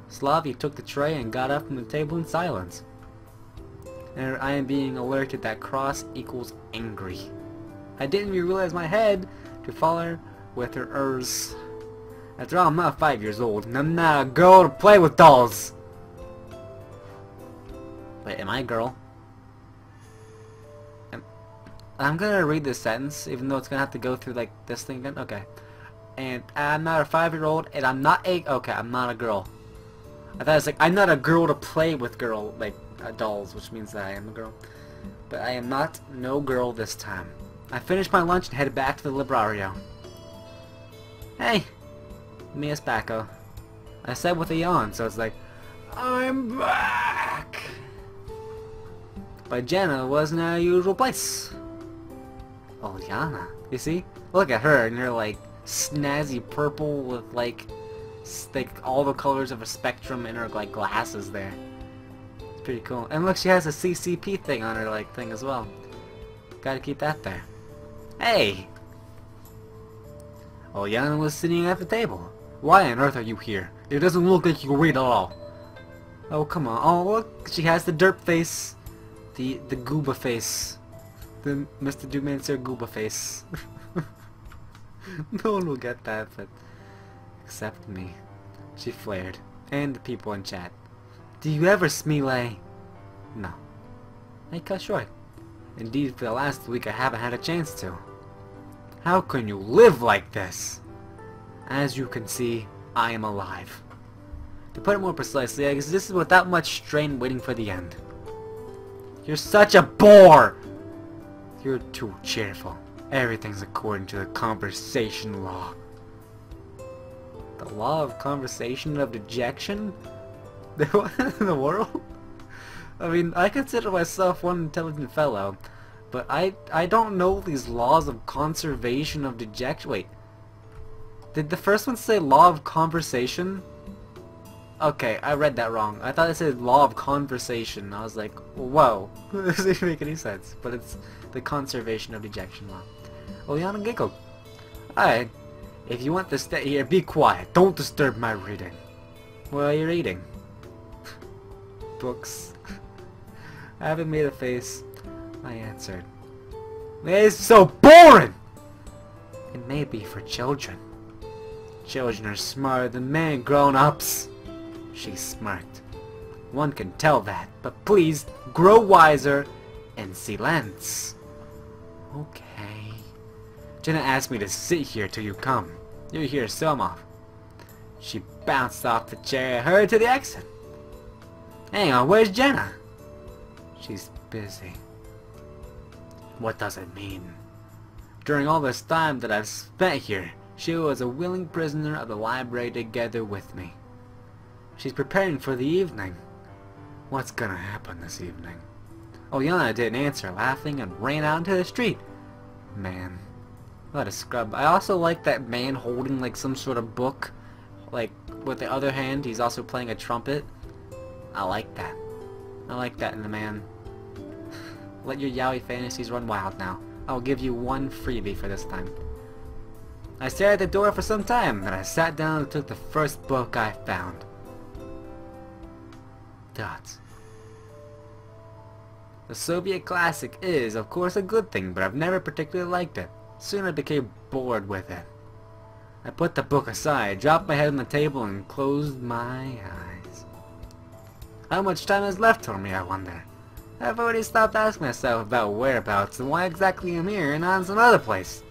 Slavy took the tray and got up from the table in silence. And I am being alerted that cross equals angry. I didn't even realize my head to follow with her ers. After all, I'm not 5 years old, and I'm not a girl to play with dolls. Wait, am I a girl? I'm gonna read this sentence, even though it's gonna have to go through like this thing again. Okay. And I'm not a 5-year-old, and I'm not a. Okay, I'm not a girl. I thought it was like I'm not a girl to play with dolls, which means that I am a girl. But I am not no girl this time. I finished my lunch and headed back to the librario. Hey, me es Paco. I said with a yawn, so it's like, I'm back. But Jenna wasn't her usual place. Oh, Yana. You see? Look at her and her like snazzy purple with like all the colors of a spectrum in her like glasses there. It's pretty cool. And look, she has a CCP thing on her like thing as well. Gotta keep that there. Hey! Oh, Yana was sitting at the table. Why on earth are you here? It doesn't look like you can read at all. Oh, come on. Oh, look, she has the derp face. The gooba face. The MrDudeManSir gooba face. No one will get that, but except me. She flared. And the people in chat. Do you ever smile? No. I cut short. Indeed, for the last week I haven't had a chance to. How can you live like this? As you can see, I am alive. To put it more precisely, I existed without much strain waiting for the end. You're such a bore! You're too cheerful. Everything's according to the conversation law. The law of conversation of dejection? What in the world? I mean, I consider myself one intelligent fellow, but I don't know these laws of conservation of dejection. Wait, did the first one say law of conversation? Okay, I read that wrong. I thought it said law of conversation. I was like, whoa, this doesn't make any sense. But it's the conservation of dejection law. Oleana giggled. Alright, if you want to stay here, be quiet. Don't disturb my reading. What are you reading? Books. I haven't made a face. I answered. It's so boring! It may be for children. Children are smarter than many grown-ups. She smirked. One can tell that, but please grow wiser and silence. Okay. Jenna asked me to sit here till you come. You're here, so I'm off. She bounced off the chair and hurried to the exit. Hang on, where's Jenna? She's busy. What does it mean? During all this time that I've spent here, she was a willing prisoner of the library together with me. She's preparing for the evening. What's gonna happen this evening? Oleana didn't answer, laughing, and ran out into the street. Man, what a scrub. I also like that man holding like some sort of book. Like, with the other hand, he's also playing a trumpet. I like that. I like that in the man. Let your yaoi fantasies run wild now. I'll give you one freebie for this time. I stared at the door for some time, then I sat down and took the first book I found. Dots. The Soviet classic is, of course, a good thing, but I've never particularly liked it. Soon I became bored with it. I put the book aside, dropped my head on the table, and closed my eyes. How much time is left for me, I wonder? I've already stopped asking myself about whereabouts and why exactly I'm here and not in some other place.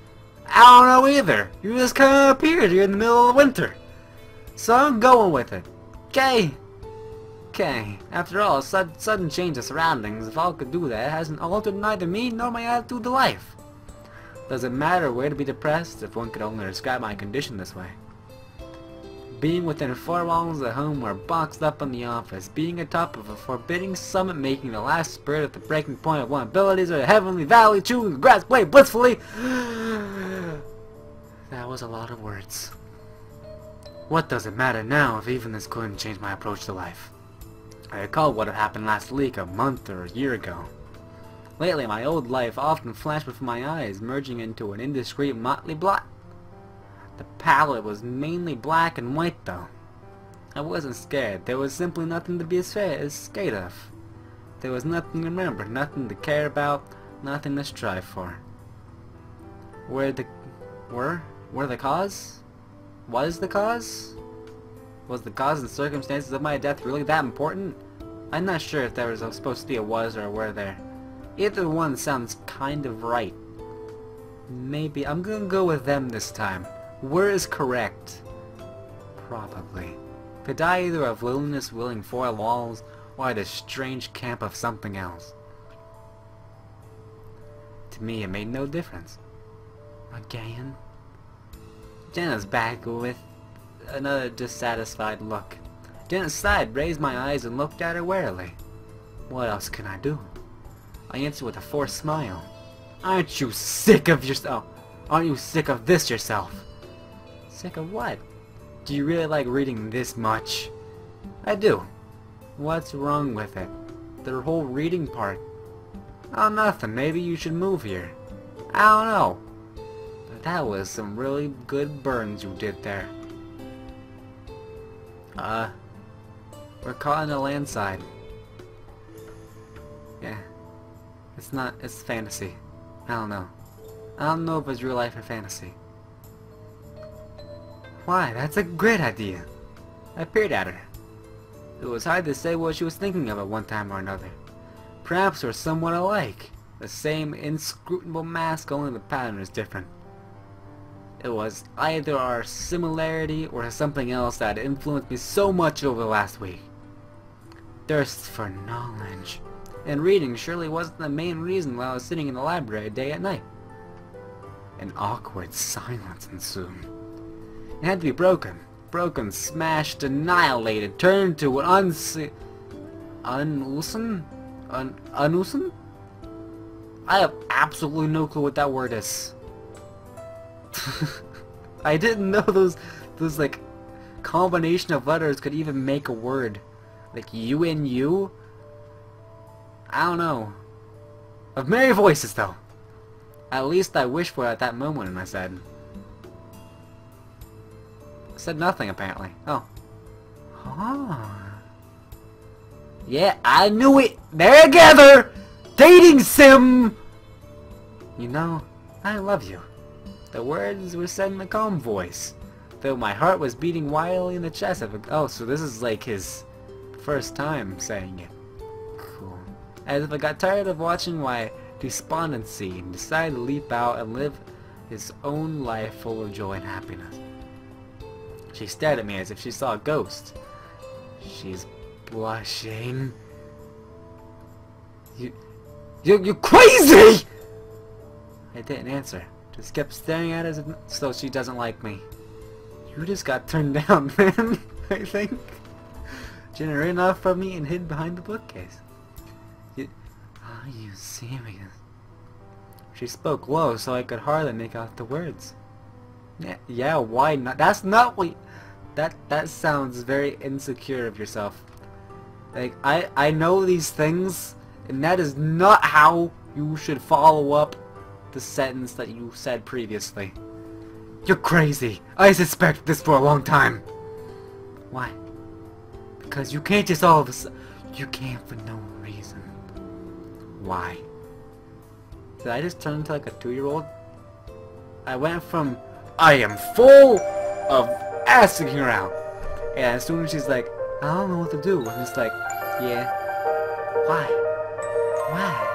I don't know either. You just kind of appeared here in the middle of the winter. So I'm going with it. Okay. After all, a sudden change of surroundings, if all could do that, hasn't altered neither me nor my attitude to life. Does it matter where to be depressed if one could only describe my condition this way? Being within 4 walls at home or boxed up in the office, being atop of a forbidding summit, making the last spurt at the breaking point of one's abilities, or the heavenly valley, chewing the grass blade blissfully. That was a lot of words. What does it matter now if even this couldn't change my approach to life? I recall what had happened last week, a month, or a year ago. Lately, my old life often flashed before my eyes, merging into an indiscreet motley blot. The palette was mainly black and white, though. I wasn't scared. There was simply nothing to be scared of. There was nothing to remember, nothing to care about, nothing to strive for. Were the cause? Was the cause? Was the cause and circumstances of my death really that important? I'm not sure if there was supposed to be a was or a were there. Either one sounds kind of right. Maybe I'm gonna go with them this time. Were is correct. Probably. To die either of loneliness willing four walls, or at a strange camp of something else. To me, it made no difference. Again? Jenna's back with another dissatisfied look. Jenna sighed, raised my eyes, and looked at her warily. What else can I do? I answered with a forced smile. Aren't you sick of yourself? Aren't you sick of this yourself? Sick of what? Do you really like reading this much? I do. What's wrong with it? The whole reading part. Oh, nothing. Maybe you should move here. I don't know. But that was some really good burns you did there. We're caught in a landslide. Yeah. It's fantasy. I don't know. I don't know if it's real life or fantasy. Why, that's a great idea. I peered at her. It was hard to say what she was thinking of at one time or another. Perhaps we're somewhat alike. The same inscrutable mask, only the pattern is different. It was either our similarity or something else that had influenced me so much over the last week. Thirst for knowledge. And reading surely wasn't the main reason why I was sitting in the library day and night. An awkward silence ensued. It had to be broken. Broken, smashed, annihilated, turned to an unloosen? I have absolutely no clue what that word is. I didn't know those like combination of letters could even make a word. Like you and you? I don't know. Of merry voices though. At least I wished for it at that moment, and I said nothing apparently. Oh. Ah. Yeah, I knew it! They're together! Dating sim! You know, I love you. The words were said in a calm voice, though my heart was beating wildly in the chest of it. Oh, so this is like his first time saying it. Cool. As if I got tired of watching my despondency and decided to leap out and live his own life full of joy and happiness. She stared at me as if she saw a ghost. She's blushing. You're crazy! I didn't answer. Just kept staring at her as though she doesn't like me. You just got turned down, man. I think. Jenna ran off from me and hid behind the bookcase. Are you serious? She spoke low so I could hardly make out the words. Yeah, why not? That's not what... That sounds very insecure of yourself. Like, I know these things, and that is not how you should follow up the sentence that you said previously. You're crazy. I suspect this for a long time. Why? Because you can't just all of a sudden... You can't for no reason. Why? Did I just turn into like a 2-year-old? I went from, I am full of asking her out. And as soon as she's like, I don't know what to do, I'm just like, yeah. Why? Why?